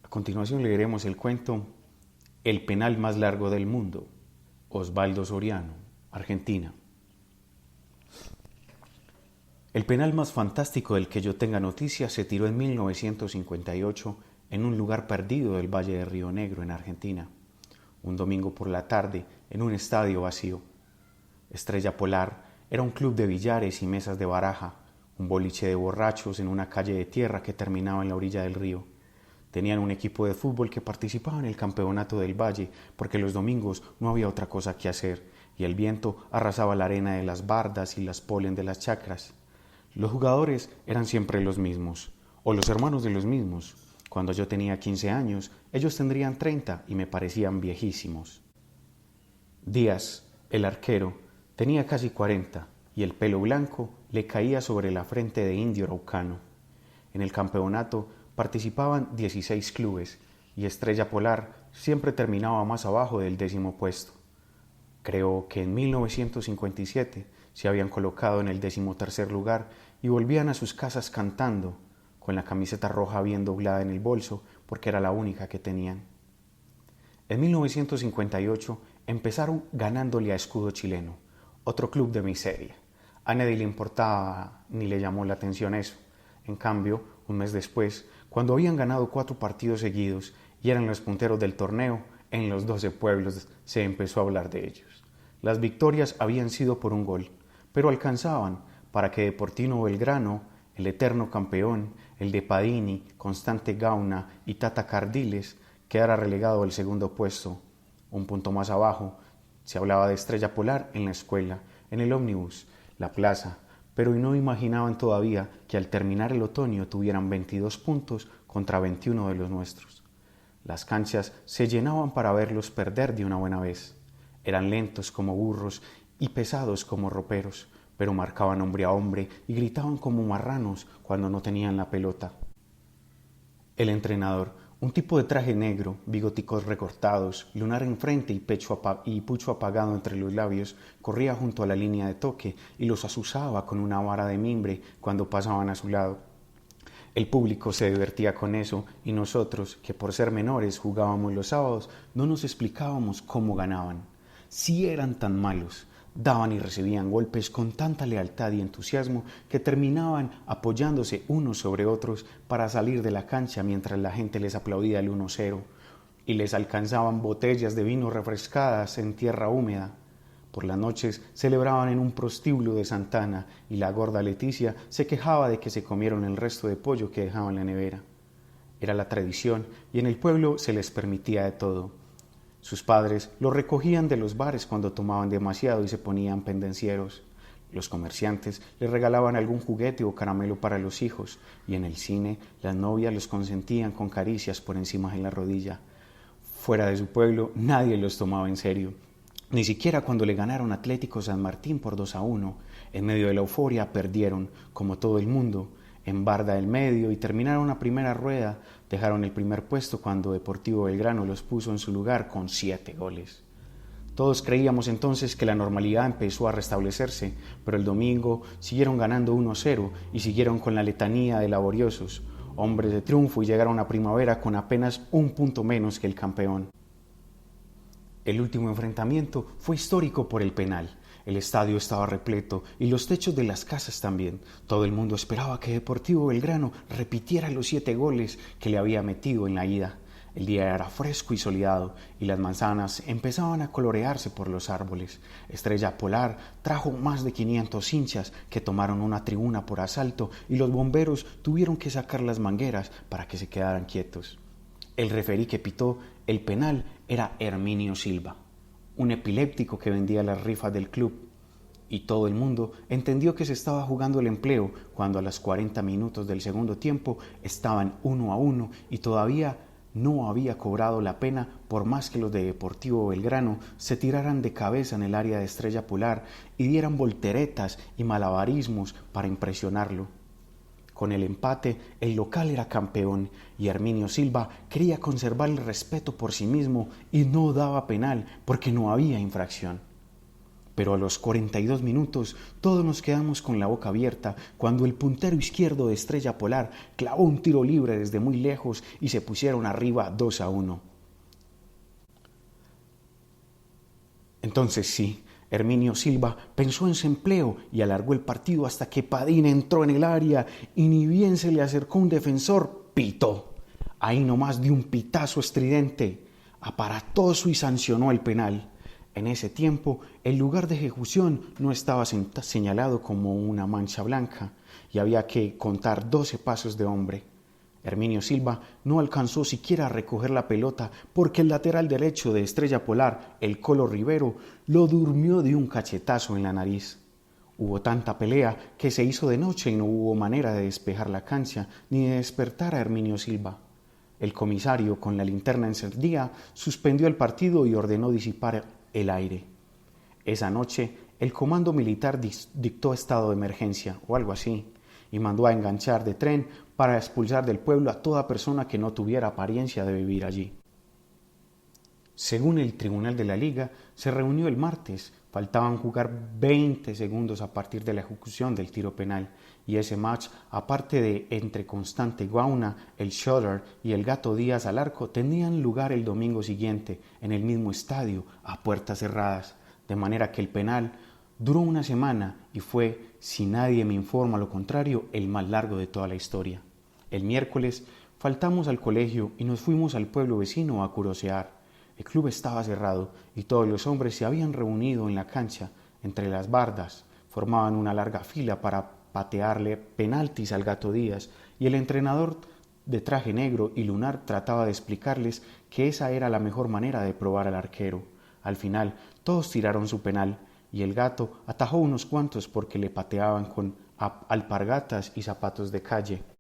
A continuación leeremos el cuento El penal más largo del mundo, Osvaldo Soriano, Argentina. El penal más fantástico del que yo tenga noticia se tiró en 1958 en un lugar perdido del Valle de Río Negro, en Argentina, un domingo por la tarde, en un estadio vacío. Estrella Polar era un club de billares y mesas de baraja, un boliche de borrachos en una calle de tierra que terminaba en la orilla del río. Tenían un equipo de fútbol que participaba en el campeonato del Valle porque los domingos no había otra cosa que hacer y el viento arrasaba la arena de las bardas y las polen de las chacras. Los jugadores eran siempre los mismos, o los hermanos de los mismos. Cuando yo tenía 15 años, ellos tendrían 30 y me parecían viejísimos. Díaz, el arquero, tenía casi 40 y el pelo blanco le caía sobre la frente de indio araucano. En el campeonato participaban 16 clubes y Estrella Polar siempre terminaba más abajo del 10º puesto. Creo que en 1957 se habían colocado en el 13º lugar y volvían a sus casas cantando, con la camiseta roja bien doblada en el bolso porque era la única que tenían. En 1958 empezaron ganándole a Escudo Chileno, otro club de miseria. A nadie le importaba ni le llamó la atención eso. En cambio, un mes después, cuando habían ganado 4 partidos seguidos y eran los punteros del torneo, en los 12 pueblos se empezó a hablar de ellos. Las victorias habían sido por un gol, pero alcanzaban para que Deportivo Belgrano, el eterno campeón, el de Padini, Constante Gauna y Tata Cardiles, quedara relegado al 2º puesto. Un punto más abajo se hablaba de Estrella Polar en la escuela, en el ómnibus, la plaza, pero no imaginaban todavía que al terminar el otoño tuvieran 22 puntos contra 21 de los nuestros. Las canchas se llenaban para verlos perder de una buena vez. Eran lentos como burros y pesados como roperos, pero marcaban hombre a hombre y gritaban como marranos cuando no tenían la pelota. El entrenador, un tipo de traje negro, bigoticos recortados, lunar enfrente y pucho apagado entre los labios, corría junto a la línea de toque y los azuzaba con una vara de mimbre cuando pasaban a su lado. El público se divertía con eso y nosotros, que por ser menores jugábamos los sábados, no nos explicábamos cómo ganaban. Si eran tan malos, daban y recibían golpes con tanta lealtad y entusiasmo que terminaban apoyándose unos sobre otros para salir de la cancha mientras la gente les aplaudía el 1-0 y les alcanzaban botellas de vino refrescadas en tierra húmeda. Por las noches celebraban en un prostíbulo de Santana y la gorda Leticia se quejaba de que se comieron el resto de pollo que dejaban en la nevera. Era la tradición y en el pueblo se les permitía de todo. Sus padres los recogían de los bares cuando tomaban demasiado y se ponían pendencieros. Los comerciantes les regalaban algún juguete o caramelo para los hijos y en el cine las novias los consentían con caricias por encima de la rodilla. Fuera de su pueblo nadie los tomaba en serio. Ni siquiera cuando le ganaron Atlético San Martín por 2-1, en medio de la euforia perdieron, como todo el mundo, en Barda del Medio y terminaron la primera rueda, dejaron el primer puesto cuando Deportivo Belgrano los puso en su lugar con 7 goles. Todos creíamos entonces que la normalidad empezó a restablecerse, pero el domingo siguieron ganando 1-0 y siguieron con la letanía de laboriosos, hombres de triunfo y llegaron a primavera con apenas 1 punto menos que el campeón. El último enfrentamiento fue histórico por el penal. El estadio estaba repleto y los techos de las casas también. Todo el mundo esperaba que Deportivo Belgrano repitiera los 7 goles que le había metido en la ida. El día era fresco y soleado y las manzanas empezaban a colorearse por los árboles. Estrella Polar trajo más de 500 hinchas que tomaron una tribuna por asalto y los bomberos tuvieron que sacar las mangueras para que se quedaran quietos. El referí que pitó el penal era Herminio Silva, un epiléptico que vendía las rifas del club, y todo el mundo entendió que se estaba jugando el empleo cuando a los 40 minutos del segundo tiempo estaban 1-1 y todavía no había cobrado la pena por más que los de Deportivo Belgrano se tiraran de cabeza en el área de Estrella Polar y dieran volteretas y malabarismos para impresionarlo. Con el empate, el local era campeón y Herminio Silva quería conservar el respeto por sí mismo y no daba penal porque no había infracción. Pero a los 42 minutos todos nos quedamos con la boca abierta cuando el puntero izquierdo de Estrella Polar clavó un tiro libre desde muy lejos y se pusieron arriba 2-1. Entonces sí, Herminio Silva pensó en su empleo y alargó el partido hasta que Padín entró en el área y ni bien se le acercó un defensor, pitó. Ahí nomás dio un pitazo estridente, aparatoso y sancionó el penal. En ese tiempo, el lugar de ejecución no estaba señalado como una mancha blanca y había que contar 12 pasos de hombre. Herminio Silva no alcanzó siquiera a recoger la pelota porque el lateral derecho de Estrella Polar, el Colo Rivero, lo durmió de un cachetazo en la nariz. Hubo tanta pelea que se hizo de noche y no hubo manera de despejar la cancha ni de despertar a Herminio Silva. El comisario, con la linterna encendida, suspendió el partido y ordenó disipar el aire. Esa noche, el comando militar dictó estado de emergencia, o algo así, y mandó a enganchar de tren para expulsar del pueblo a toda persona que no tuviera apariencia de vivir allí. Según el Tribunal de la Liga, se reunió el martes, faltaban jugar 20 segundos a partir de la ejecución del tiro penal, y ese match, aparte de entre Constante Gauna, el Shutter y el Gato Díaz al arco, tenían lugar el domingo siguiente, en el mismo estadio, a puertas cerradas, de manera que el penal duró una semana y fue, si nadie me informa lo contrario, el más largo de toda la historia. El miércoles faltamos al colegio y nos fuimos al pueblo vecino a curosear. El club estaba cerrado y todos los hombres se habían reunido en la cancha, entre las bardas, formaban una larga fila para patearle penaltis al Gato Díaz y el entrenador de traje negro y lunar trataba de explicarles que esa era la mejor manera de probar al arquero. Al final todos tiraron su penal y el Gato atajó unos cuantos porque le pateaban con alpargatas y zapatos de calle.